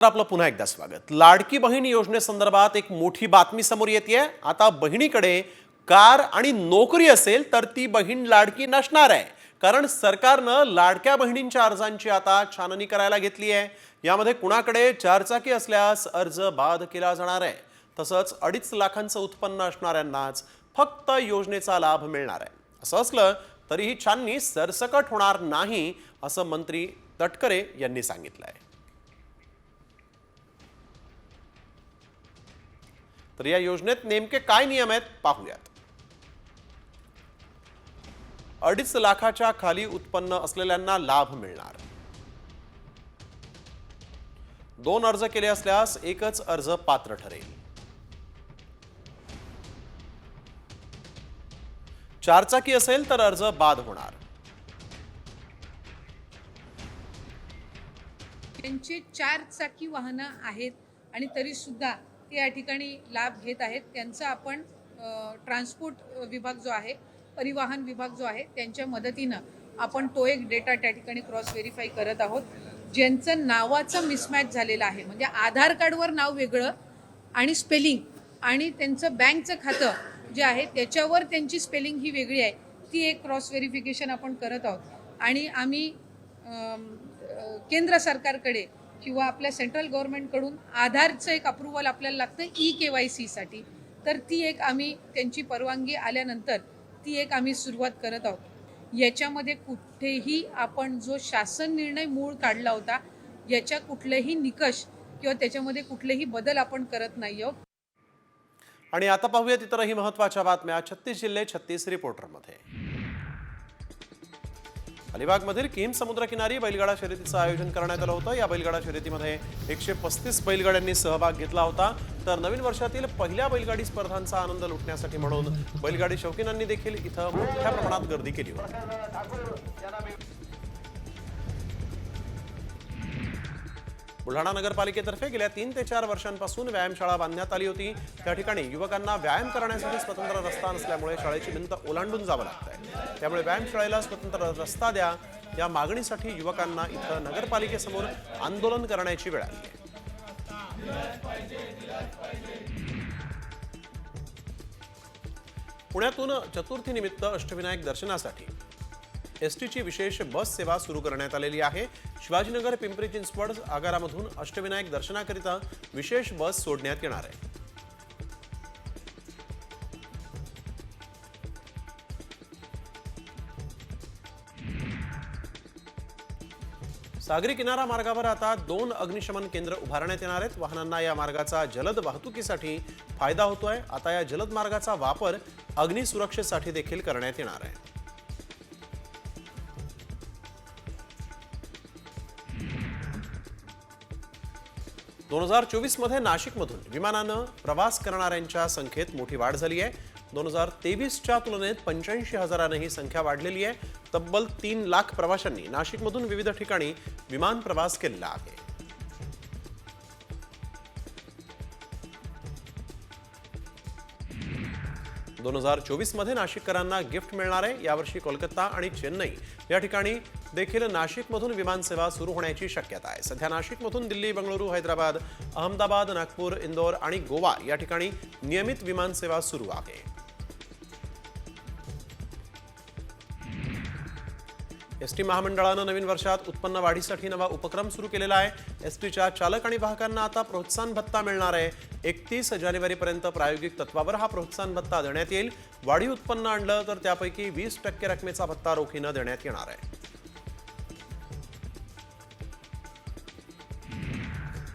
आपलं पुन्हा एकदा स्वागत। लाडकी बहीण योजनेसंदर्भात एक मोठी बातमी समोर येतेय। आता बहिणीकडे कार आणि नोकरी असेल तर ती बहीण लाडकी नसणार आहे, कारण सरकारनं लाडक्या बहिणींच्या अर्जांची आता छाननी करायला घेतली आहे। यामध्ये कुणाकडे चारचाकी असल्यास अर्ज बाद केला जाणार आहे। तसंच 2.5 लाखांचं उत्पन्न असणाऱ्यांनाच फक्त योजनेचा लाभ मिळणार आहे। असं असलं तरीही छाननी सरसकट होणार नाही, असं मंत्री तटकरे यांनी सांगितलंय। तर या योजनेत नेमके काय नियम आहेत पाहूयात। 2.5 लाखाच्या खाली उत्पन्न असलेल्यांना लाभ मिळणार। 2 अर्ज केले असल्यास एकच अर्ज पात्र ठरेल। 4 चाकी असेल तर अर्ज बाद होणार। त्यांची 4 चाकी वाहनं आहेत आणि तरी सुद्धा ते या ठिकाणी लाभ घेत आहेत। त्यांचा आपण ट्रान्सपोर्ट विभाग जो आहे, परिवहन विभाग जो आहे, त्यांच्या मदतीनं आपण तो एक डेटा त्या ठिकाणी क्रॉस व्हेरीफाय करत आहोत। ज्यांचं नावाचं मिसमॅच झालेलं आहे, म्हणजे आधार कार्डवर नाव वेगळं आणि स्पेलिंग आणि त्यांचं बँकचं खातं जे आहे त्याच्यावर त्यांची स्पेलिंग ही वेगळी आहे, ती एक क्रॉस व्हेरिफिकेशन आपण करत आहोत। आणि आम्ही केंद्र सरकारकडे किंवा आपल्या सेंट्रल गव्हर्नमेंटकडून आधारचं एक अप्रूव्हल आपल्याला लागतं KYC साठी, तर ती एक आम्ही त्यांची परवानगी आल्यानंतर ती एक आम्ही सुरुवात करत आहोत। याच्यामध्ये कुठेही आपण जो शासन निर्णय मूळ काढला होता याच्या कुठलेही निकष किंवा त्याच्यामध्ये कुठलेही बदल आपण करत नाही आहोत। आणि आता पाहूयात इतरही महत्त्वाच्या बातम्या 36 जिल्हे 36 रिपोर्टरमध्ये। अलिबागमधील किम समुद्रकिनारी बैलगाडा शर्यतीचं आयोजन करण्यात आलं होतं। या बैलगाडा शर्यतीमध्ये 135 बैलगाड्यांनी सहभाग घेतला होता। तर नवीन वर्षातील पहिल्या बैलगाडी स्पर्धांचा आनंद लुटण्यासाठी म्हणून बैलगाडी शौकीनांनी देखील इथं मोठ्या प्रमाणात गर्दी केली होती। बुलढाणा नगरपालिकेतर्फे गेल्या 3 ते 4 वर्षांपासून व्यायामशाळा बांधण्यात आली होती। त्या ठिकाणी युवकांना व्यायाम करण्यासाठी स्वतंत्र रस्ता नसल्यामुळे शाळेची भिंत ओलांडून जावं लागतंय। त्यामुळे व्यायामशाळेला स्वतंत्र रस्ता द्या, या मागणीसाठी युवकांना इथं नगरपालिकेसमोर आंदोलन करण्याची वेळ आली आहे। पुण्यातून चतुर्थीनिमित्त अष्टविनायक दर्शनासाठी एसटीची विशेष बस सेवा सुरू करण्यात आलेली आहे। शिवाजीनगर पिंपरी चिंचवड आगारामधून अष्टविनायक दर्शनाकरिता विशेष बस सोडण्यात येणार आहे। सागरी किनारा मार्गावर आता 2 अग्निशमन केंद्र उभारण्यात येणार आहेत। वाहनांना या मार्गाचा जलद वाहतुकीसाठी फायदा होतोय। आता या जलद मार्गाचा वापर अग्निसुरक्षेसाठी देखील करण्यात येणार आहे। 2024 मध्ये नाशिकमधून विमानानं प्रवास करणाऱ्यांच्या संख्येत मोठी वाढ झाली आहे। 2023च्या तुलनेत 85,000 ही संख्या वाढलेली आहे। तब्बल 3 लाख प्रवाशांनी नाशिकमधून विविध ठिकाणी विमान प्रवास केला आहे। - 2024 मध्ये नाशिककरांना गिफ्ट मिळणार आहे। यावर्षी कोलकाता आणि चेन्नई या ठिकाणी देखील नाशिकमधून विमानसेवा सुरू होण्याची शक्यता आहे। सध्या नाशिकमधून दिल्ली, बंगळुरू, हैदराबाद, अहमदाबाद, नागपूर, इंदोर आणि गोवा या ठिकाणी नियमित विमानसेवा सुरू आहे। एसटी महामंडळानं नवीन वर्षात उत्पन्न वाढीसाठी नवा उपक्रम सुरू केलेला आहे। एसटीच्या चालक आणि वाहकांना आता प्रोत्साहन भत्ता मिळणार आहे। 31 जानेवारीपर्यंत प्रायोगिक तत्वावर हा प्रोत्साहन भत्ता देण्यात येईल। वाढीव उत्पन्न आणलं तर त्यापैकी 20% रकमेचा भत्ता रोखीनं देण्यात येणार आहे।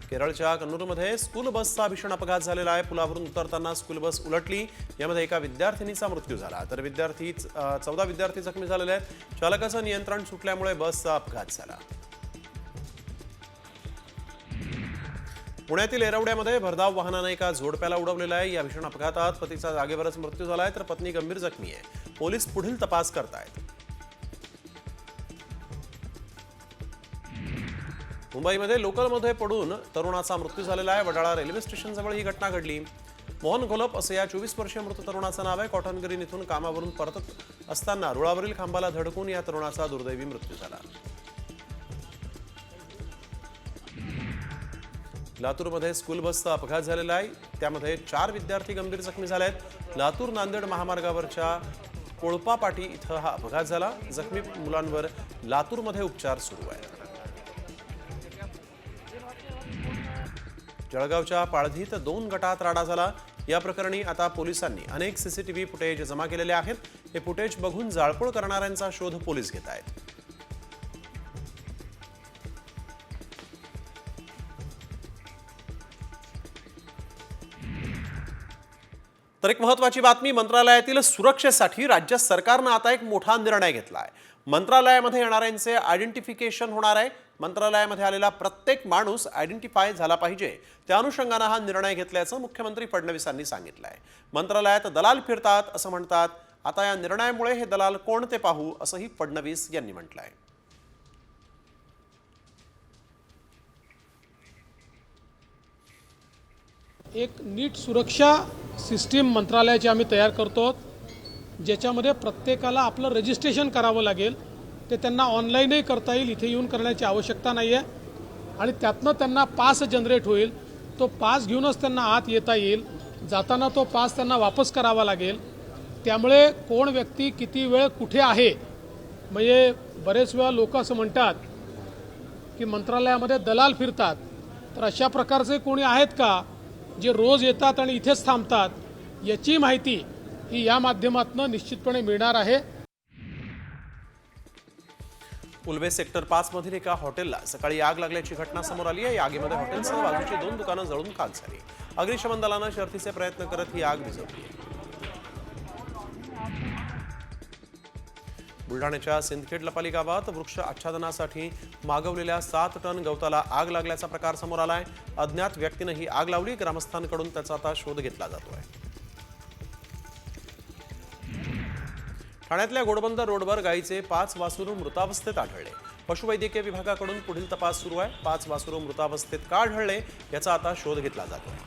केरळच्या कन्नूरमध्ये स्कूल बसचा भीषण अपघात झालेला आहे। पुलावरून उतरताना स्कूल बस उलटली, यामध्ये एका विद्यार्थिनीचा मृत्यू झाला, तर 14 विद्यार्थी जखमी झालेले आहेत। चालकाचं नियंत्रण सुटल्यामुळे बसचा अपघात झाला। पुण्यातील एरवड्यामध्ये भरधाव वाहनाने एका जोडप्याला उडवलेला आहे। या भीषण अपघातात पतीचा जागेवरच मृत्यू झालाय, तर पत्नी गंभीर जखमी आहे। पोलीस पुढील तपास करतायत। मुंबईमध्ये लोकलमध्ये पडून तरुणाचा मृत्यू झालेला आहे। वडाळा रेल्वे स्टेशनजवळ ही घटना घडली। मोहन घोलप असं या 24 वर्षीय मृत तरुणाचं नाव आहे। कॉटन ग्रीन इथून कामावरून परतत असताना रुळावरील खांबाला धडकून या तरुणाचा दुर्दैवी मृत्यू झाला। लातूरमध्ये स्कूल बसचा अपघात झालेला आहे, त्यामध्ये 4 विद्यार्थी गंभीर जखमी झाले आहेत. लातूर नांदेड महामार्गावरच्या कोळपापाटी इथं हा अपघात झाला. जखमी मुलांवर लातूरमध्ये उपचार सुरू आहेत. जळगावच्या पाळधीत 2 गटात राडा झाला. या प्रकरणी आता पोलिसांनी अनेक सीसीटीव्ही फुटेज जमा केलेले आहेत. हे फुटेज बघून जाळपोळ करणाऱ्यांचा शोध पोलीस घेत आहेत. तर एक महत्त्वाची बातमी, मंत्रालयातील सुरक्षेसाठी राज्य सरकारनं आता एक मोठा निर्णय घेतला आहे. मंत्रालयामध्ये येणाऱ्यांचे आयडेंटिफिकेशन होणार आहे. मंत्रालयामध्ये आलेला प्रत्येक माणूस आयडेंटिफाय झाला पाहिजे. त्या अनुषंगानं हा निर्णय घेतल्याचं मुख्यमंत्री फडणवीसांनी सांगितलं आहे. मंत्रालयात दलाल फिरतात असं म्हणतात. आता या निर्णयामुळे हे दलाल कोण ते पाहू असंही फडणवीस यांनी म्हटलं आहे. एक नीट सुरक्षा सिस्टीम मंत्रालयाची आम्ही तयार करतो, ज्याच्यामध्ये प्रत्येकाला आपलं रजिस्ट्रेशन करावं लागेल. ते त्यांना ऑनलाईनही करता येईल, इथे येऊन करण्याची आवश्यकता नाही आहे. आणि त्यातनं त्यांना पास जनरेट होईल. तो पास घेऊनच त्यांना आत येता येईल. जाताना तो पास त्यांना वापस करावा लागेल. त्यामुळे कोण व्यक्ती किती वेळ कुठे आहे, म्हणजे बरेच वेळा लोक असं म्हणतात की मंत्रालयामध्ये दलाल फिरतात. तर अशा प्रकारचे कोणी आहेत का जे रोज येतात आणि इथेच थांबतात, याची माहिती ही या माध्यमातून निश्चितपणे मिळणार आहे. उल्वे सेक्टर 5 मधील एका हॉटेलला सकाळी आग लागल्याची घटना समोर आली आहे. या आगीमध्ये हॉटेलसह बाजूची 2 दुकानं जळून खाक झाली. अग्निशमन दलानं शर्थीचे प्रयत्न करत ही आग विझवली. बुलढाण्याच्या सिंदखेड लपाली गावात वृक्ष आच्छादनासाठी मागवलेल्या 7 टन गवताला आग लागल्याचा प्रकार समोर आलाय. अज्ञात व्यक्तीनं ही आग लावली. ग्रामस्थांकडून त्याचा आता शोध घेतला जातोय. ठाण्यातल्या घोडबंदर रोडवर गायीचे 5 वासरू मृतावस्थेत आढळले. पशुवैद्यकीय विभागाकडून पुढील तपास सुरू आहे. 5 वासरू मृतावस्थेत का आढळले याचा आता शोध घेतला जातोय.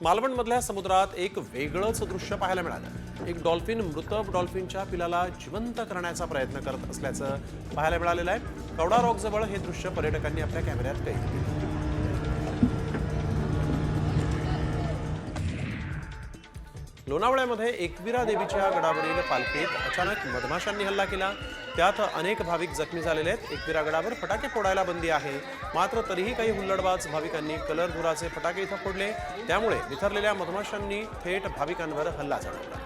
मालवणमधल्या समुद्रात एक वेगळंच दृश्य पाहायला मिळालं. एक डॉल्फिन मृत डॉल्फिनच्या पिलाला जिवंत करण्याचा प्रयत्न करत असल्याचं पाहायला मिळालेलं आहे. कवडा रॉक जवळ हे दृश्य पर्यटकांनी आपल्या कॅमेऱ्यात कैद केलं. लोणावळ्यामध्ये एकविरा देवीच्या गडावरील पालखीत अचानक मधमाशांनी हल्ला केला. त्यात अनेक भाविक जखमी झालेले आहेत. एकविरा गडावर फटाके फोडायला बंदी आहे, मात्र तरीही काही हुल्लडबाज भाविकांनी कलर धुराचे फटाके इथं फोडले. त्यामुळे विथरलेल्या मधमाशांनी थेट भाविकांवर हल्ला चढवला.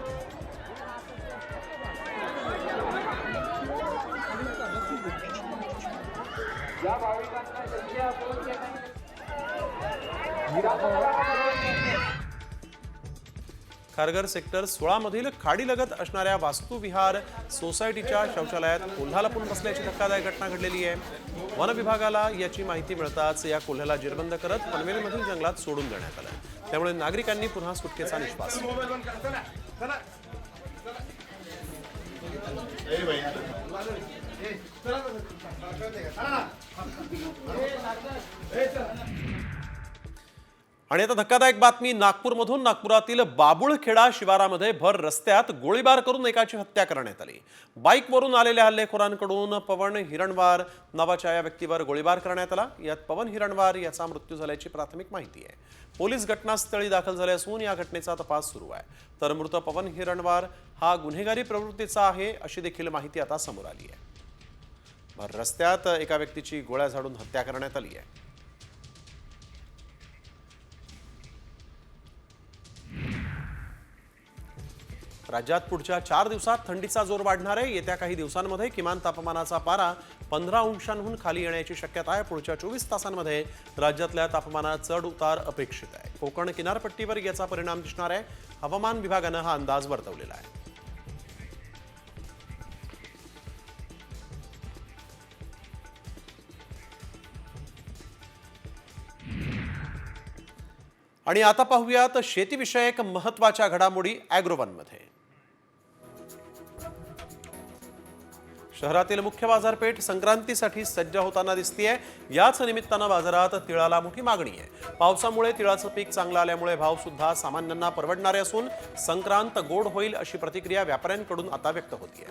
खारघर सेक्टर 16 मधील खाडीलगत असणाऱ्या वास्तुविहार सोसायटीच्या शौचालयात कोल्हा लपून बसल्याची धक्कादायक घटना घडलेली आहे. वन विभागाला याची माहिती मिळताच या कोल्ह्याला जेरबंद करत पनवेलमधील जंगलात सोडून देण्यात आलं. त्यामुळे नागरिकांनी पुन्हा सुटकेचा निश्वास आणि आता धक्कादायक बातमी नागपूरमधून. नागपुरातील बाबुळखेडा शिवारामध्ये भर रस्त्यात गोळीबार करून एकाची हत्या करण्यात आली. बाईकवरून आलेल्या हल्लेखोरांकडून पवन हिरणवार नावाच्या या व्यक्तीवर गोळीबार करण्यात आला. यात पवन हिरणवार याचा मृत्यू झाल्याची प्राथमिक माहिती आहे. पोलीस घटनास्थळी दाखल झाले असून या घटनेचा तपास सुरू आहे. तर मृत पवन हिरणवार हा गुन्हेगारी प्रवृत्तीचा आहे अशी देखील माहिती आता समोर आली आहे. भर रस्त्यात एका व्यक्तीची गोळ्या झाडून हत्या करण्यात आली आहे. राज्यात पुढच्या 4 दिवसात थंडीचा जोर वाढणार आहे. येत्या काही दिवसांमध्ये किमान तापमानाचा पारा 15 अंशांहून खाली येण्याची शक्यता आहे. पुढच्या 24 तासांमध्ये राज्यातल्या तापमानात चढ उतार अपेक्षित आहे. कोकण किनारपट्टीवर याचा परिणाम दिसणार आहे. हवामान विभागानं हा अंदाज वर्तवलेला आहे. आणि आता पाहूयात शेतीविषयक महत्त्वाच्या घडामोडी ॲग्रोवनमध्ये. शहरातील मुख्य बाजारपेठ संक्रांतीसाठी सज्ज होताना दिसतेय. याच निमित्तानं बाजारात तिळाला मोठी मागणी आहे. पावसामुळे तिळाचं पीक चांगलं आल्यामुळे भाव सुद्धा सामान्यांना परवडणारे असून संक्रांत गोड होईल अशी प्रतिक्रिया व्यापाऱ्यांकडून आता व्यक्त होतीये.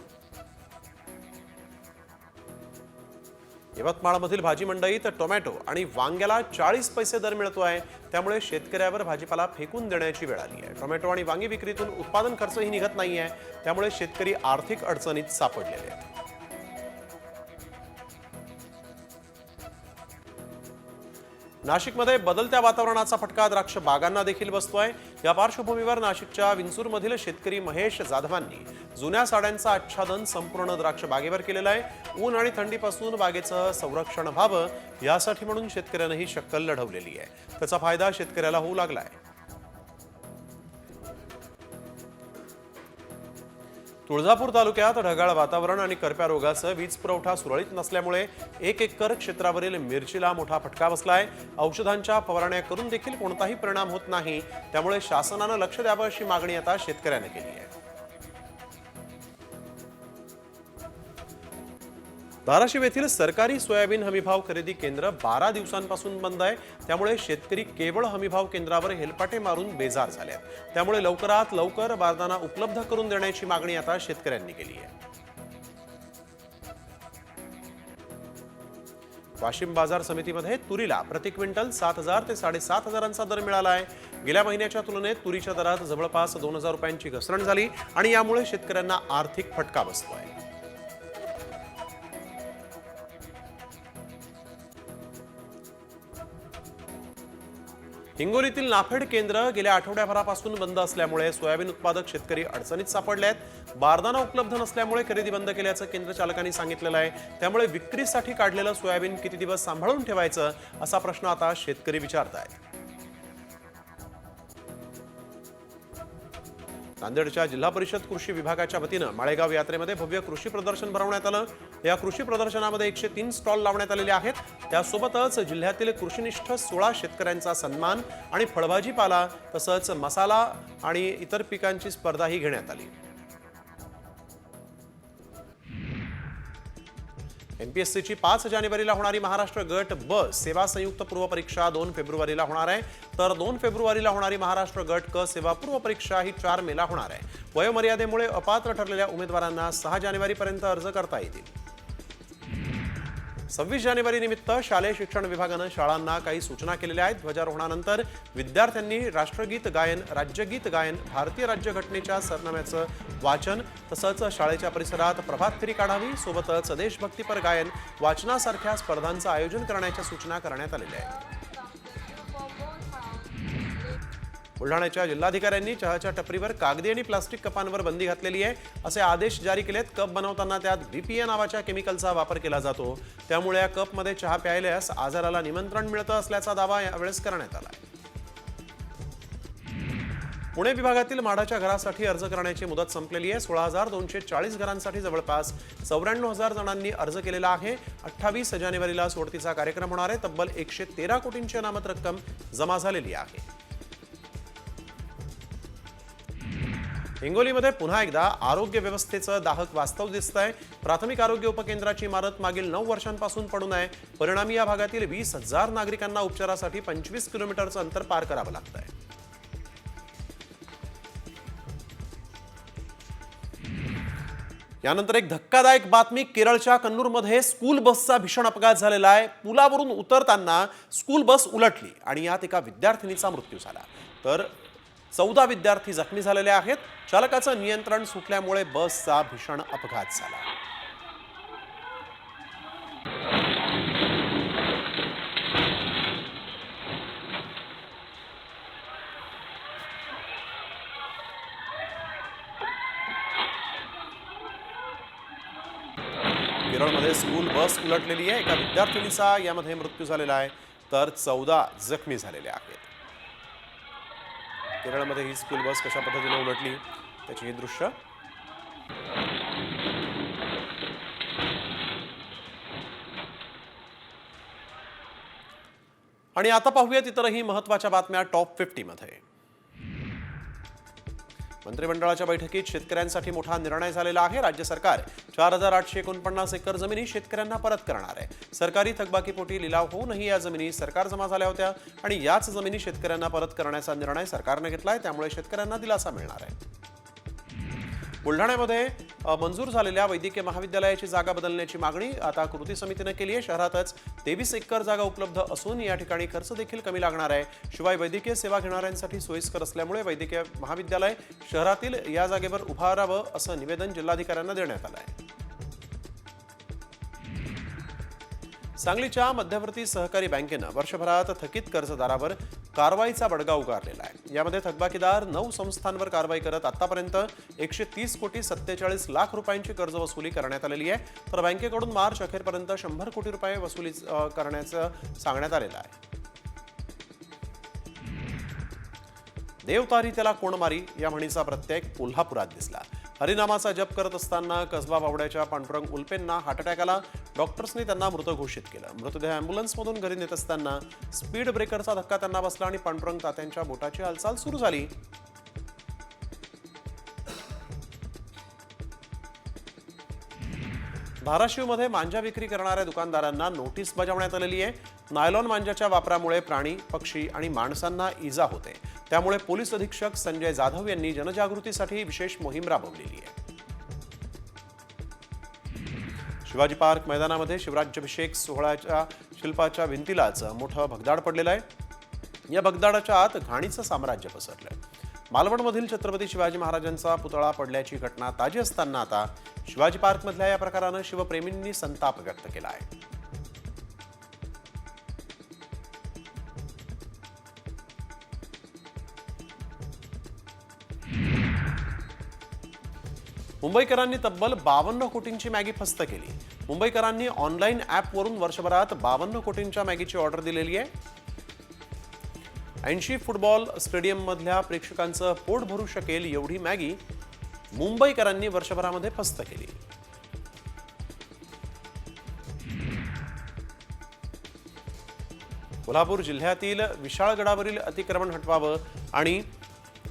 यवतमाळमधील भाजी मंडईत टोमॅटो आणि वांग्याला 40 पैसे दर मिळतो आहे, त्यामुळे शेतकऱ्यावर भाजीपाला फेकून देण्याची वेळ आली आहे. टोमॅटो आणि वांगी विक्रीतून उत्पादन खर्चही निघत नाही आहे, त्यामुळे शेतकरी आर्थिक अडचणीत सापडलेले आहेत. नाशिकमध्ये बदलत्या वातावरणाचा फटका द्राक्ष बागांना देखील बसतोय. या पार्श्वभूमीवर नाशिकच्या विंचूरमधील शेतकरी महेश जाधवांनी जुन्या साड्यांचं आच्छादन संपूर्ण द्राक्ष बागेवर केलेलं आहे. ऊन आणि थंडीपासून बागेचं संरक्षण व्हावं यासाठी म्हणून शेतकऱ्यांनी ही शक्कल लढवलेली आहे. त्याचा फायदा शेतकऱ्याला होऊ लागलाय. तुळजापूर तालुक्यात ढगाळ वातावरण आणि करप्या रोगासह वीज पुरवठा सुरळीत नसल्यामुळे 1 एकर क्षेत्रावरील मिरचीला मोठा फटका बसलाय. औषधांच्या फवारण्या करून देखील कोणताही परिणाम होत नाही, त्यामुळे शासनानं लक्ष द्यावं अशी मागणी आता शेतकऱ्यांनी केली आहे. धाराशिव येथील सरकारी सोयाबीन हमीभाव खरेदी केंद्र 12 दिवसांपासून बंद आहे, त्यामुळे शेतकरी केवळ हमीभाव केंद्रावर हेलपाटे मारून बेजार झाले आहेत. त्यामुळे लवकरात लवकर बारदाना उपलब्ध करून देण्याची मागणी आता शेतकऱ्यांनी केली आहे. वाशिम बाजार समितीमध्ये तुरीला प्रति क्विंटल 7,000 ते 7,500 दर मिळाला आहे. गेल्या महिन्याच्या तुलनेत तुरीच्या दरात जवळपास 2,000 रुपयांची घसरण झाली आणि यामुळे शेतकऱ्यांना आर्थिक फटका बसतोय. हिंगोलीतील नाफेड केंद्र गेल्या आठवड्याभरापासून बंद असल्यामुळे सोयाबीन उत्पादक शेतकरी अडचणीत सापडले आहेत. बारदाना उपलब्ध नसल्यामुळे खरेदी बंद केल्याचं केंद्र चालकांनी सांगितलेलं आहे. त्यामुळे विक्रीसाठी काढलेलं सोयाबीन किती दिवस सांभाळून ठेवायचं असा प्रश्न आता शेतकरी विचारत आहेत. नांदेडच्या जिल्हा परिषद कृषी विभागाच्या वतीनं माळेगाव यात्रेमध्ये भव्य कृषी प्रदर्शन भरवण्यात आलं. या कृषी प्रदर्शनामध्ये 103 स्टॉल लावण्यात आलेले आहेत. त्यासोबतच जिल्ह्यातील कृषीनिष्ठ 16 शेतकऱ्यांचा सन्मान आणि फळभाजीपाला तसंच मसाला आणि इतर पिकांची स्पर्धाही घेण्यात आली. एमपीएससीची 5 जानेवारीला होणारी महाराष्ट्र गट ब सेवा संयुक्त पूर्व परीक्षा 2 फेब्रुवारीला होणार आहे, तर 2 फेब्रुवारीला होणारी महाराष्ट्र गट क सेवा पूर्व परीक्षा ही 4 मेला होणार आहे. वयोमर्यादेमुळे अपात्र ठरलेल्या उमेदवारांना 6 जानेवारीपर्यंत अर्ज करता येतील. 26 जानेवारी निमित्त शालेय शिक्षण विभागानं शाळांना काही सूचना केलेल्या आहेत. ध्वजारोहणानंतर विद्यार्थ्यांनी राष्ट्रगीत गायन, राज्यगीत गायन, भारतीय राज्यघटनेच्या सरनाम्याचं वाचन तसंच शाळेच्या परिसरात प्रभात फेरी काढावी. सोबतच देशभक्तीपर गायन, वाचनासारख्या स्पर्धांचं आयोजन करण्याच्या सूचना करण्यात आलेल्या आहेत. बुलढाण्याच्या जिल्हाधिकाऱ्यांनी चहाच्या टपरीवर कागदी आणि प्लास्टिक कपांवर बंदी घातलेली आहे. असे आदेश जारी केलेत. कप बनवताना त्यात BPA नावाच्या केमिकलचा वापर केला जातो, त्यामुळे या कपमध्ये चहा प्यायल्यास आजाराला निमंत्रण मिळतं असल्याचा दावा यावेळेस करण्यात आला. पुणे विभागातील म्हाडाच्या घरासाठी अर्ज करण्याची मुदत संपलेली आहे. 16,240 घरांसाठी जवळपास 94,000 जणांनी अर्ज केलेला आहे. 28 जानेवारीला सोडतीचा कार्यक्रम होणार आहे. तब्बल 113 कोटींची अनामत रक्कम जमा झालेली आहे. हिंगोलीमध्ये पुन्हा एकदा आरोग्य व्यवस्थेचं दाहक वास्तव दिसतंय. प्राथमिक आरोग्य उपकेंद्राची इमारत मागील 9 वर्षांपासून पडून आहे. परिणामी या भागातील 20,000 नागरिकांना उपचारासाठी 25 किलोमीटरचं अंतर पार करावं लागतंय. यानंतर एक धक्कादायक बातमी. केरळच्या कन्नूरमध्ये स्कूल बसचा भीषण अपघात झालेला आहे. पुलावरून उतरताना स्कूल बस उलटली आणि यात एका विद्यार्थिनीचा मृत्यू झाला, तर 14 विद्यार्थी जखमी झालेले आहेत. चालकाचं नियंत्रण सुटल्यामुळे बसचा भीषण अपघात झाला. केरळमध्ये स्कूल बस उलटलेली आहे. एका विद्यार्थिनीचा यामध्ये मृत्यू झालेला आहे, तर 14 जखमी झालेले आहेत. केरळमध्ये ही स्कूल बस कशा पद्धतीने उलटली त्याची हे दृश्य. आणि आता पाहूयात इतरही महत्त्वाच्या बातम्या टॉप 50 मध्ये. मंत्रिमंडळाच्या बैठकीत शेतकऱ्यांसाठी मोठा निर्णय झालेला आहे. राज्य सरकार 4,849 एकर जमिनी शेतकऱ्यांना परत करणार आहे. सरकारी थकबाकीपोटी लिलाव होऊनही या जमिनी सरकार जमा झाल्या होत्या आणि याच जमिनी शेतकऱ्यांना परत करण्याचा निर्णय सरकारने घेतलाय, त्यामुळे शेतकऱ्यांना दिलासा मिळणार आहे. बुलढाण्यामध्ये मंजूर झालेल्या वैद्यकीय महाविद्यालयाची जागा बदलण्याची मागणी आता कृती समितीनं केली आहे. शहरातच 23 एकर जागा उपलब्ध असून या ठिकाणी खर्च देखील कमी लागणार आहे. शिवाय वैद्यकीय सेवा घेणाऱ्यांसाठी सोयीस्कर असल्यामुळे वैद्यकीय महाविद्यालय शहरातील या जागेवर उभारावं असं निवेदन जिल्हाधिकाऱ्यांना देण्यात आलं आहे. सांगलीच्या मध्यवर्ती सहकारी बँकेनं वर्षभरात थकीत कर्जदारावर कारवाईचा बडगा उगारलेला आहे. यामध्ये थकबाकीदार 9 संस्थांवर कारवाई करत आतापर्यंत 130 कोटी 47 लाख रुपयांची कर्ज वसुली करण्यात आलेली आहे. तर बँकेकडून मार्च अखेरपर्यंत 100 कोटी रुपये वसुली करण्याचं सांगण्यात आलेलं आहे. देवतारी त्याला कोण मारी या म्हणीचा प्रत्यय कोल्हापुरात दिसला. हरिनामाचा जप करत असताना कसबा बावड्याच्या पांडुरंग उल्पेंना हार्ट अटॅक आला. डॉक्टर्सनी त्यांना मृत घोषित केलं. मृतदेह अँब्युलन्समधून घरी नेत असताना स्पीड ब्रेकरचा धक्का त्यांना बसला आणि पांडुरंग तात्यांच्या बोटाची हालचाल सुरू झाली. धाराशिवमध्ये मांजा विक्री करणाऱ्या दुकानदारांना नोटीस बजावण्यात आलेली आहे. नायलॉन मांजाच्या वापरामुळे प्राणी, पक्षी आणि माणसांना इजा होते. त्यामुळे पोलीस अधीक्षक संजय जाधव यांनी जनजागृतीसाठी विशेष मोहीम राबवलेली आहे. शिवाजी पार्क मैदानामध्ये शिवराज्याभिषेक सोहळ्याच्या शिल्पाच्या भिंतीलाच मोठं भगदाड पडलेलं आहे. या भगदाडाच्या आत घाणीचं साम्राज्य पसरलंय. मालवणमधील छत्रपती शिवाजी महाराजांचा पुतळा पडल्याची घटना ताजी असताना आता शिवाजी पार्कमधल्या या प्रकारानं शिवप्रेमींनी संताप व्यक्त केला आहे. मुंबईकरांनी तब्बल 52 कोटींची मॅगी फस्त केली. मुंबईकरांनी ऑनलाईन ॲपवरून वर्षभरात 52 कोटींच्या मॅगीची ऑर्डर दिलेली आहे. 80 फुटबॉल स्टेडियममधल्या प्रेक्षकांचं पोट भरू शकेल एवढी मॅगी मुंबईकरांनी वर्षभरामध्ये फस्त केली. कोल्हापूर जिल्ह्यातील विशाळगडावरील अतिक्रमण हटवावं आणि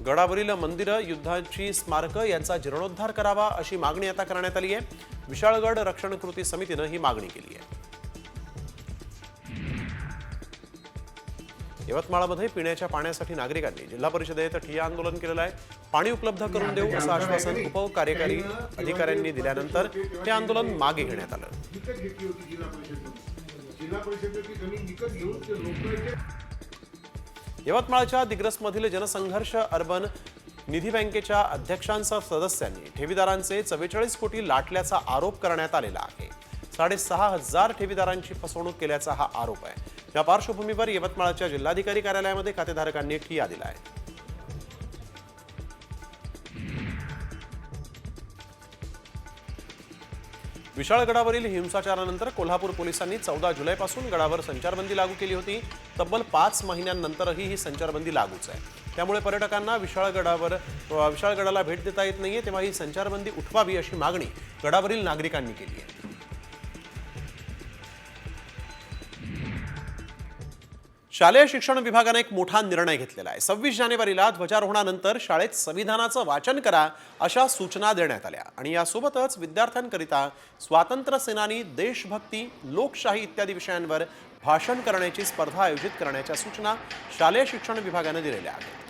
गडावरील मंदिरं, युद्धाची स्मारकं यांचा जीर्णोद्धार करावा अशी मागणी आता करण्यात आली आहे. विशाळगड रक्षण कृती समितीनं ही मागणी केली आहे. यवतमाळमध्ये पिण्याच्या पाण्यासाठी नागरिकांनी जिल्हा परिषदेत ठिय्या आंदोलन केलेलं आहे. पाणी उपलब्ध करून देऊ असं आश्वासन उपकार्यकारी अधिकाऱ्यांनी दिल्यानंतर हे आंदोलन मागे घेण्यात आलं. यवतमाळच्या दिग्रसमधील जनसंघर्ष अर्बन निधी बँकेच्या अध्यक्षांसह सदस्यांनी ठेवीदारांचे 44 कोटी लाटल्याचा आरोप करण्यात आलेला आहे. 6,500 ठेवीदारांची फसवणूक केल्याचा हा आरोप आहे. या पार्श्वभूमीवर यवतमाळच्या जिल्हाधिकारी कार्यालयामध्ये खातेधारकांनी ठिय्या दिला आहे. विशाळगडावरील हिंसाचारानंतर कोल्हापूर पोलिसांनी 14 जुलैपासून गडावर संचारबंदी लागू केली होती. तब्बल 5 महिन्यांनंतरही ही संचारबंदी लागूच आहे. त्यामुळे पर्यटकांना विशाळगडाला भेट देता येत नाहीये. तेव्हा ही संचारबंदी उठवावी अशी मागणी गडावरील नागरिकांनी केली आहे. शालेय शिक्षण विभागाने एक मोठा निर्णय घेतलेला आहे. 26 जानेवारीला ध्वजारोहणानंतर शाळेत संविधानाचं वाचन करा अशा सूचना देण्यात आल्या आणि यासोबतच विद्यार्थ्यांकरिता स्वातंत्र्य सेनानी, देशभक्ती, लोकशाही इत्यादी विषयांवर भाषण करण्याची स्पर्धा आयोजित करण्याच्या सूचना शालेय शिक्षण विभागाने दिलेल्या आहेत.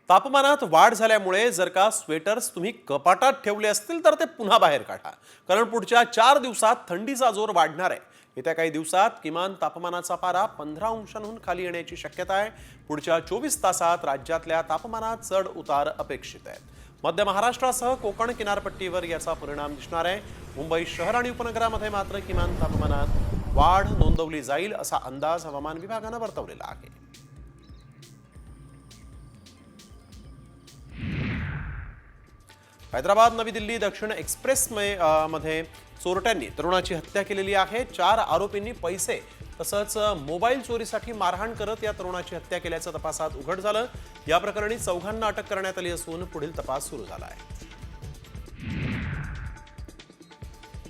तापमानात वाढ झाल्यामुळे जर का स्वेटर्स तुम्ही कपाटात ठेवले असतील तर ते पुन्हा बाहेर काढा, कारण पुढच्या 4 दिवसात थंडीचा जोर वाढणार आहे. येत्या काही दिवसात किमान तापमानाचा पारा 15 अंशांहून खाली येण्याची शक्यता आहे. पुढच्या 24 तासात राज्यातल्या तापमानात चढ उतार अपेक्षित आहेत. मध्य महाराष्ट्रासह कोकण किनारपट्टीवर याचा परिणाम दिसणार आहे. मुंबई शहर आणि उपनगरामध्ये मात्र किमान तापमानात वाढ नोंदवली जाईल असा अंदाज हवामान विभागानं वर्तवलेला आहे. हैदराबाद नवी दिल्ली दक्षिण एक्सप्रेस मध्ये चोरट्यांनी तरुणाची हत्या केलेली आहे. 4 आरोपींनी पैसे तसंच मोबाईल चोरीसाठी मारहाण करत या तरुणाची हत्या केल्याचं तपासात उघड झालं. या प्रकरणी 4घांना अटक करण्यात आली असून पुढील तपास सुरू झाला आहे.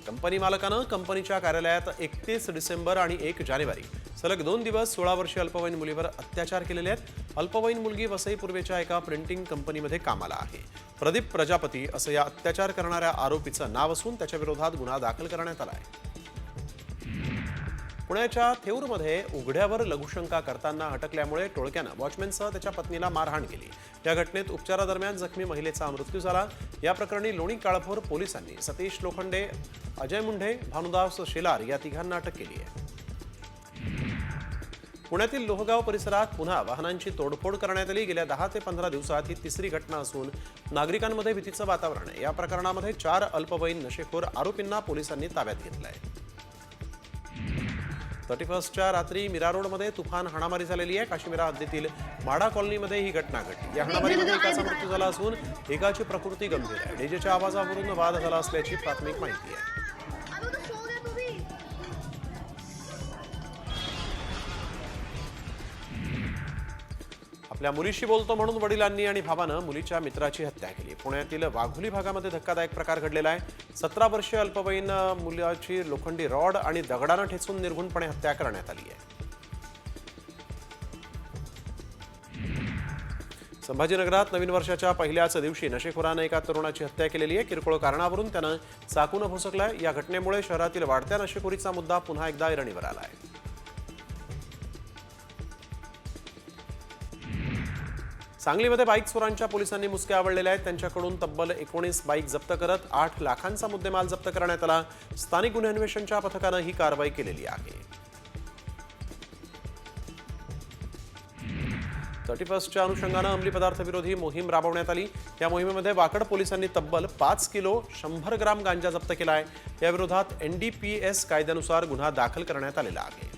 कंपनी मालकानं कंपनीच्या कार्यालयात 31 डिसेंबर आणि 1 जानेवारी सलग 2 दिवस 16 वर्षीय अल्पवयीन मुलीवर अत्याचार केलेले आहेत. अल्पवयीन मुलगी वसई पूर्वेच्या एका प्रिंटिंग कंपनीमध्ये कामाला आहे. प्रदीप प्रजापती असं या अत्याचार करणाऱ्या आरोपीचं नाव असून त्याच्या विरोधात गुन्हा दाखल करण्यात आला आहे. पुण्याच्या थेऊरमध्ये उघड्यावर लघुशंका करताना अटकल्यामुळे टोळक्यानं वॉचमॅनसह त्याच्या पत्नीला मारहाण केली. या घटनेत उपचारादरम्यान जखमी महिलेचा मृत्यू झाला. या प्रकरणी लोणी काळभोर पोलिसांनी सतीश लोखंडे, अजय मुंढे, भानुदास शेलार या तिघांना अटक केली आहे. पुण्यातील लोहगाव परिसरात पुन्हा वाहनांची तोडफोड करण्यात आली. गेल्या 10 ते 15 दिवसात ही तिसरी घटना असून नागरिकांमध्ये भीतीचं वातावरण आहे. या प्रकरणामध्ये 4 अल्पवयीन नशेखोर आरोपींना पोलिसांनी ताब्यात घेतलं आहे. 31च्या रात्री मीरा रोडमध्ये तुफान हाणामारी झालेली आहे. काश्मीरा हद्दीतील माडा कॉलनीमध्ये ही घटना घडली. या हाणामारीमध्ये एकाचा मृत्यू झाला असून एकाची प्रकृती गंभीर आहे. डीजेच्या आवाजावरून वाद झाला असल्याची प्राथमिक माहिती आहे. आपल्या मुलीशी बोलतो म्हणून वडिलांनी आणि भावानं मुलीच्या मित्राची हत्या केली. पुण्यातील वाघोली भागामध्ये धक्कादायक प्रकार घडलेला आहे. 17 वर्षीय अल्पवयीन मुलाची लोखंडी रॉड आणि दगडानं ठेचून निर्घुणपणे हत्या करण्यात आली आहे. संभाजीनगरात नवीन वर्षाच्या पहिल्याच दिवशी नशेखोरानं एका तरुणाची हत्या केलेली आहे. किरकोळ कारणावरून त्यानं चाकून भोसकलाय. या घटनेमुळे शहरातील वाढत्या नशेखोरीचा मुद्दा पुन्हा एकदा ऐरणीवर आला आहे. सांगलीमध्ये बाईक चोरांच्या पोलिसांनी मुसके आवळलेले आहेत. त्यांच्याकडून तब्बल 19 बाईक जप्त करत 8 लाखांचा मुद्देमाल जप्त करण्यात आला. स्थानिक गुन्हे अन्वेषणच्या पथकानं ही कारवाई केलेली आहे. 31च्या अनुषंगानं अंमली पदार्थ विरोधी मोहीम राबवण्यात आली. या मोहिमेमध्ये वाकड पोलिसांनी तब्बल 5 किलो 100 ग्राम गांजा जप्त केला आहे. या विरोधात NDPS कायद्यानुसार गुन्हा दाखल करण्यात आलेला आहे.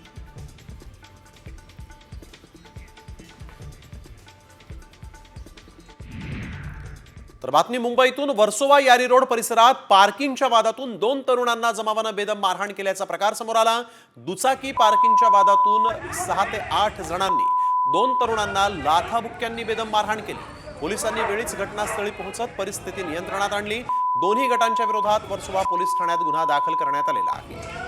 तर बातमी मुंबईतून. वर्सोवा यारी रोड परिसरात पार्किंगच्या वादातून 2 तरुणांना जमावानं बेदम मारहाण केल्याचा प्रकार समोर आला. दुचाकी पार्किंगच्या वादातून 6 ते 8 जणांनी 2 तरुणांना लाथाबुक्क्यांनी बेदम मारहाण केली. पोलिसांनी वेळीच घटनास्थळी पोहोचत परिस्थिती नियंत्रणात आणली. दोन्ही गटांच्या विरोधात वर्सोवा पोलीस ठाण्यात गुन्हा दाखल करण्यात आलेला आहे.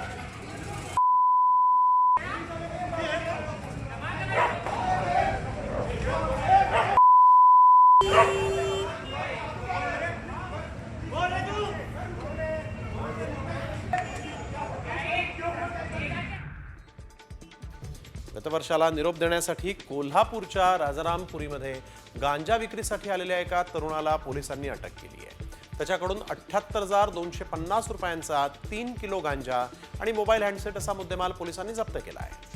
गतवर्षाला निरोप देण्यासाठी कोल्हापूरच्या राजारामपुरीमध्ये गांजा विक्रीसाठी आलेल्या एका तरुणाला पोलिसांनी अटक केली आहे. त्याच्याकडून 78,250 रुपयांचा 3 किलो गांजा आणि मोबाईल हँडसेट असा मुद्देमाल पोलिसांनी जप्त केला आहे.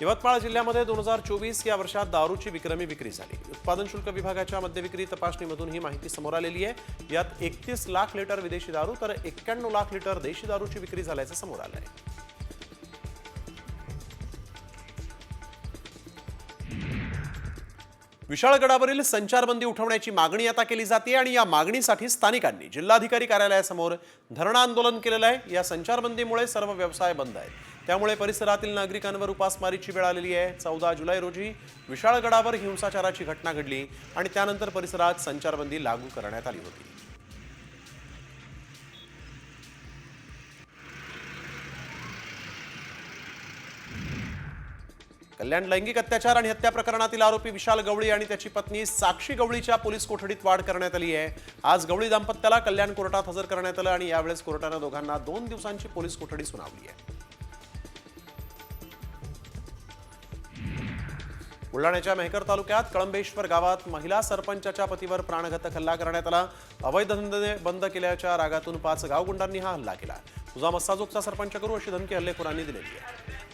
यवतमाळ जिल्ह्यामध्ये 2024 या वर्षात दारूची विक्रमी विक्री झाली. उत्पादन शुल्क विभागाच्या मद्यविक्री तपासणीमधून ही माहिती समोर आलेली आहे. यात 31 लाख लिटर विदेशी दारू तर 91 लाख लिटर देशी दारूची विक्री झाल्याचं समोर आलं आहे. विशाळगडावरील संचारबंदी उठवण्याची मागणी आता केली जाते आणि या मागणीसाठी स्थानिकांनी जिल्हाधिकारी कार्यालयासमोर धरणं आंदोलन केलेलं आहे. या संचारबंदीमुळे सर्व व्यवसाय बंद आहेत. त्यामुळे परिसरातील नागरिकांवर उपासमारीची वेळ आलेली आहे. 14 जुलै रोजी विशाळगडावर हिंसाचाराची घटना घडली आणि त्यानंतर परिसरात संचारबंदी लागू करण्यात आली होती. कल्याण लैंगिक अत्याचार आणि हत्या प्रकरणातील आरोपी विशाल गवळी आणि त्याची पत्नी साक्षी गवळीच्या पोलीस कोठडीत वाढ करण्यात आली आहे. आज गवळी दाम्पत्याला कल्याण कोर्टात हजर करण्यात आलं आणि यावेळेस कोर्टानं दोघांना 2 दिवसांची पोलीस कोठडी सुनावली आहे. बुलढाण्याच्या मेहकर तालुक्यात कळंबेश्वर गावात महिला सरपंचाच्या पतीवर प्राणघातक हल्ला करण्यात आला. अवैध धंदे बंद केल्याच्या रागातून 5 गावगुंडांनी हा हल्ला केला. तुझा मस्साजोगचा सरपंच करू अशी धमकी हल्लेखोरांनी दिलेली आहे.